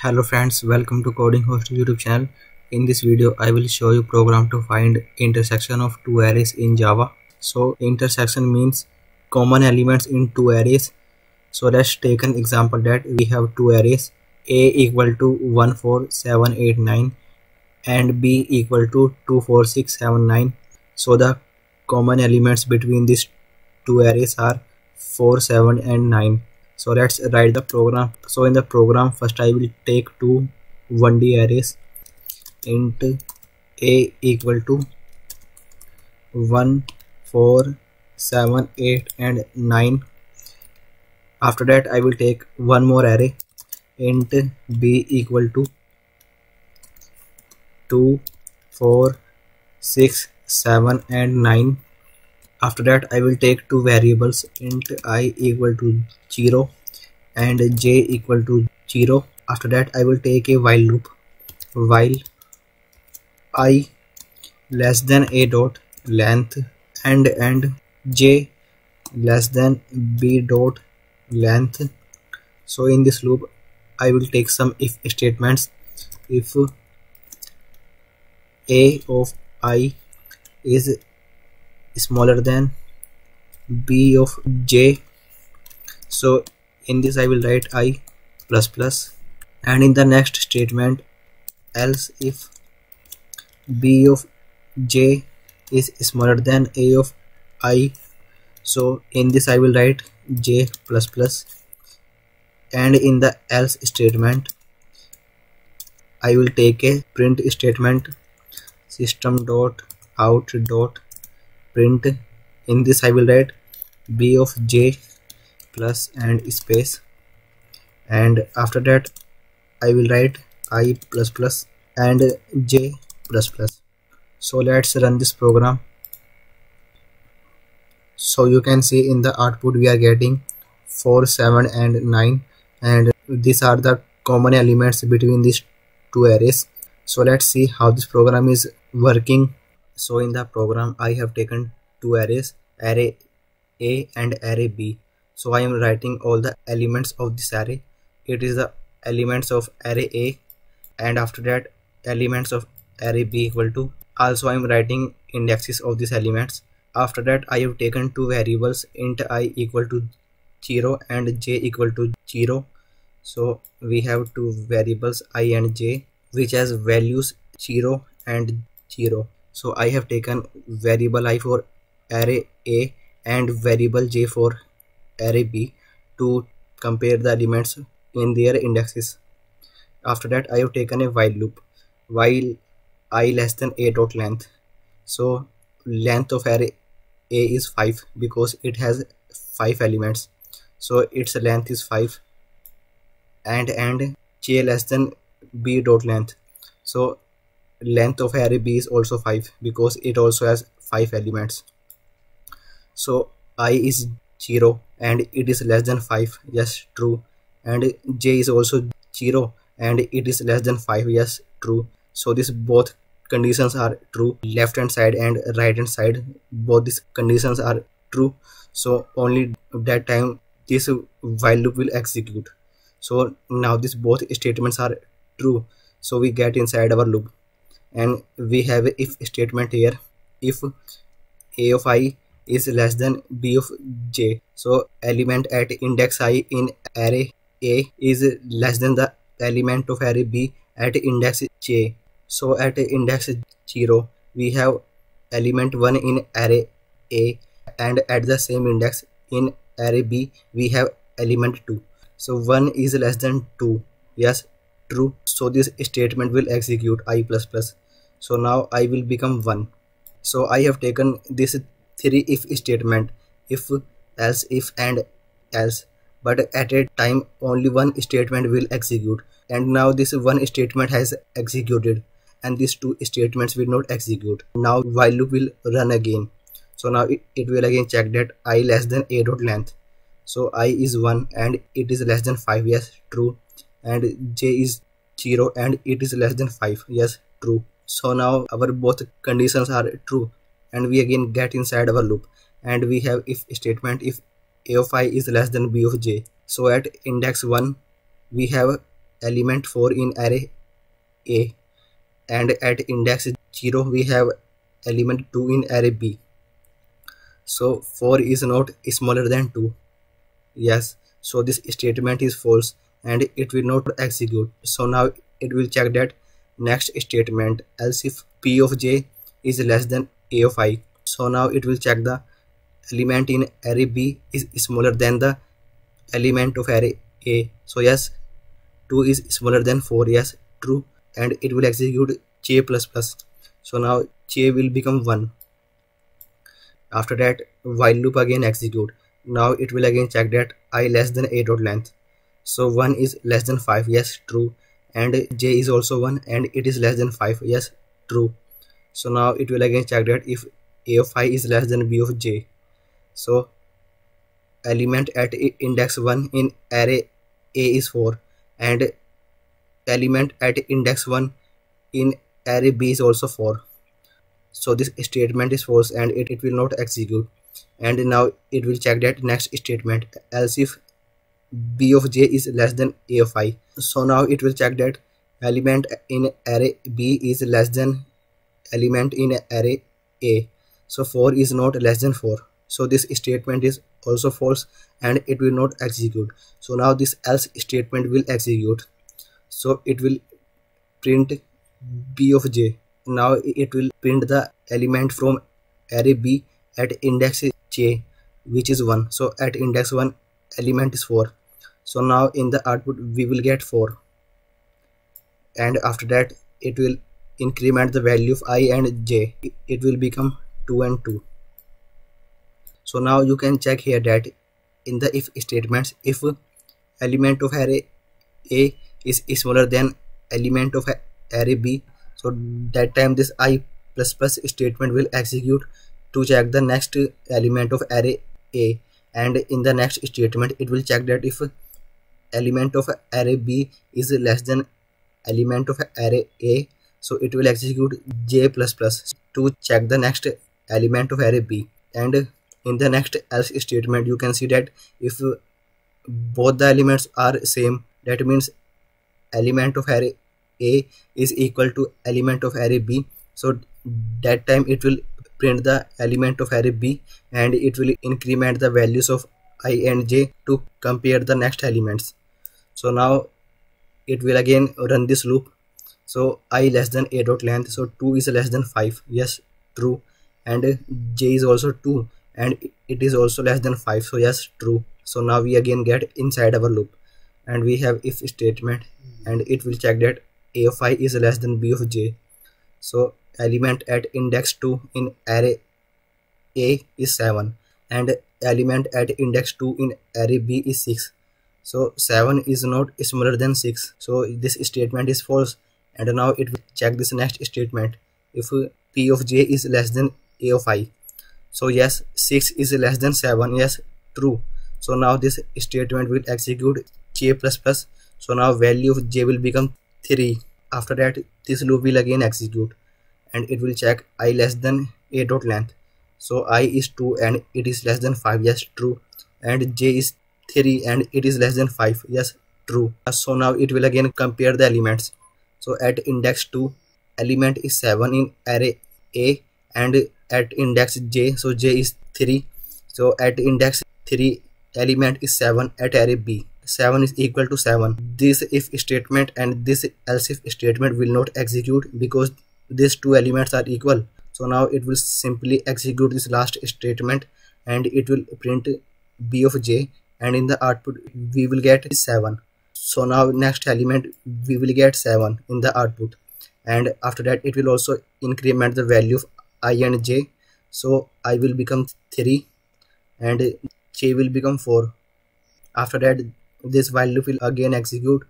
Hello friends, welcome to Coding Host YouTube channel. In this video I will show you program to find intersection of two arrays in Java. So intersection means common elements in two arrays. So let's take an example that we have two arrays, A equal to 14789 and B equal to 24679. So the common elements between these two arrays are 4, 7 and 9. So let's write the program. So in the program, first I will take two 1D arrays, int A equal to 1, 4, 7, 8 and 9. After that I will take one more array, int B equal to 2, 4, 6, 7 and 9. After that I will take two variables, int I equal to 0 and j equal to 0. After that I will take a while loop, while I less than a dot length and j less than b dot length. So in this loop I will take some if statements. If a of I is smaller than b of j, so in this I will write I plus plus, and in the next statement else if b of j is smaller than a of I, so in this I will write j plus plus, and in the else statement I will take a print statement, system dot out dot print. In this I will write b of j plus and space, and after that I will write I plus plus and j plus plus. So let's run this program. So you can see in the output we are getting 4, 7 and 9, and these are the common elements between these two arrays. So let's see how this program is working. So in the program I have taken two arrays, array A and array B. So I am writing all the elements of this array. It is the elements of array A, and after that elements of array B equal to. Also I am writing indexes of these elements. After that I have taken two variables, int I equal to 0 and j equal to 0. So we have two variables I and j which has values 0 and 0. So I have taken variable I for array A and variable j for array B to compare the elements in their indexes. After that I have taken a while loop, while I less than a dot length. So length of array A is 5 because it has 5 elements, so its length is 5, and j less than b dot length. So length of array B is also 5 because it also has 5 elements. So I is 0 and it is less than 5, yes, true, and j is also 0 and it is less than 5, yes, true. So this both conditions are true, left hand side and right hand side, both these conditions are true. So only that time this while loop will execute. So now these both statements are true, so we get inside our loop, and we have a if statement here. If a of I is less than b of j, so element at index I in array A is less than the element of array B at index j. So at index 0 we have element 1 in array A, and at the same index in array B we have element 2. So 1 is less than 2, yes, true. So this statement will execute I plus plus. So now I will become 1. So I have taken this 3 if statement, if, else, if and else, but at a time only one statement will execute, and now this one statement has executed and these two statements will not execute. Now while loop will run again. So now it will again check that I less than a dot length. So I is 1 and it is less than 5, yes, true, and j is 0 and it is less than 5, yes, true. So now our both conditions are true, and we again get inside our loop, and we have if statement if a of I is less than b of j. So at index 1 we have element 4 in array A, and at index 0 we have element 2 in array B. So 4 is not smaller than 2. Yes, so this statement is false and it will not execute. So now it will check that next statement, else if p of j is less than a of I. So now it will check the element in array B is smaller than the element of array A. So yes, 2 is smaller than 4. Yes, true. And it will execute j plus plus. So now j will become 1. After that, while loop again execute. Now it will again check that I less than a dot length. So 1 is less than 5. Yes, true. And j is also 1 and it is less than 5. Yes, true. So now it will again check that if a of I is less than b of j. So element at index 1 in array A is 4 and element at index 1 in array B is also 4. So this statement is false and it will not execute. And now it will check that next statement, else if b of j is less than a of I. So now it will check that element in array B is less than element in array A. So 4 is not less than 4. So this statement is also false and it will not execute. So now this else statement will execute. So it will print b of j. Now it will print the element from array B at index j, which is 1. So at index 1 element is 4. So now in the output we will get 4, and after that it will increment the value of I and j. It will become 2 and 2. So now you can check here that in the if statements, if element of array A is smaller than element of array B, so that time this I plus plus statement will execute to check the next element of array A, and in the next statement it will check that if element of array B is less than element of array A, so it will execute j plus plus to check the next element of array B. And in the next else statement you can see that if both the elements are same, that means element of array A is equal to element of array B, so that time it will print the element of array B and it will increment the values of I and j to compare the next elements. So now it will again run this loop. So I less than a dot length, so 2 is less than 5. Yes, true. And j is also 2 and it is also less than 5. So yes, true. So now we again get inside our loop and we have if statement, and it will check that a of I is less than b of j. So element at index 2 in array A is 7 and element at index 2 in array B is 6. So 7 is not smaller than 6. So this statement is false, and now it will check this next statement, if p of j is less than a of I. So yes, 6 is less than 7. Yes, true. So now this statement will execute j plus plus. So now value of j will become 3. After that this loop will again execute and it will check I less than a dot length. So I is 2 and it is less than 5. Yes, true. And j is 3 and it is less than 5. Yes, true. So now it will again compare the elements. So at index 2 element is 7 in array A, and at index j, so j is 3. So at index 3 element is 7 at array B. 7 is equal to 7. This if statement and this else if statement will not execute because these two elements are equal. So now it will simply execute this last statement and it will print b of j, and in the output we will get 7. So now next element we will get 7 in the output, and after that it will also increment the value of I and j. So I will become 3 and j will become 4. After that this while loop will again execute.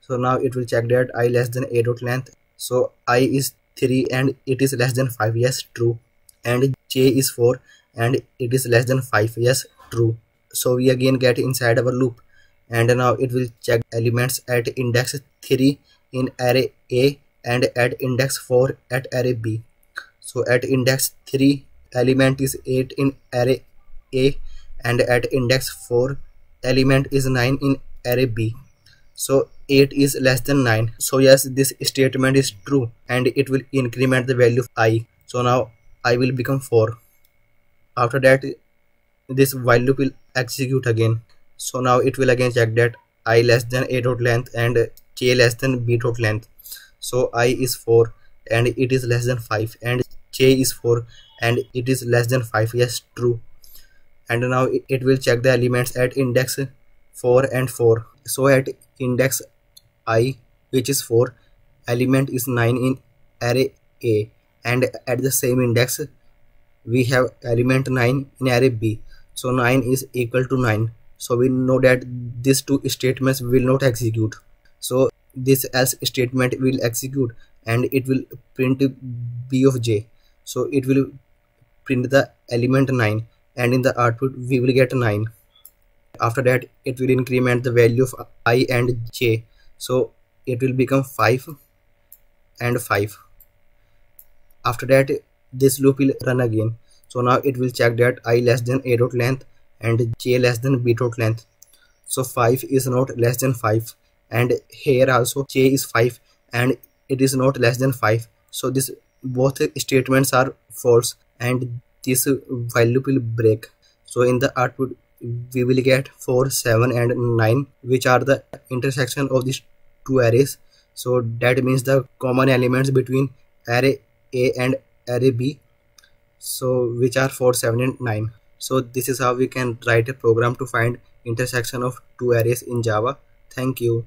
So now it will check that I less than a dot length. So I is 3 and it is less than 5. Yes, true. And j is 4 and it is less than 5. Yes, true. So we again get inside our loop, and now it will check elements at index 3 in array A and at index 4 at array B. So at index 3 element is 8 in array A and at index 4 element is 9 in array B. So 8 is less than 9. So yes, this statement is true and it will increment the value of I. So now I will become 4. After that, this while loop will execute again. So now it will again check that I less than a dot length and j less than b dot length. So I is 4 and it is less than 5 and j is 4 and it is less than 5. Yes, true. And now it will check the elements at index 4 and 4. So at index I, which is 4, element is 9 in array A, and at the same index we have element 9 in array B. So 9 is equal to 9. So we know that these two statements will not execute. So this else statement will execute and it will print b of j. So it will print the element 9 and in the output we will get 9. After that it will increment the value of I and j. So it will become 5 and 5. After that this loop will run again. So now it will check that I less than a dot length and j less than b dot length. So 5 is not less than 5 and here also j is 5 and it is not less than 5. So this both statements are false and this while loop will break. So in the output we will get 4, 7 and 9, which are the intersection of these two arrays. So that means the common elements between array A and array B, so which are 4, 7 and 9. So this is how we can write a program to find intersection of two arrays in Java. Thank you.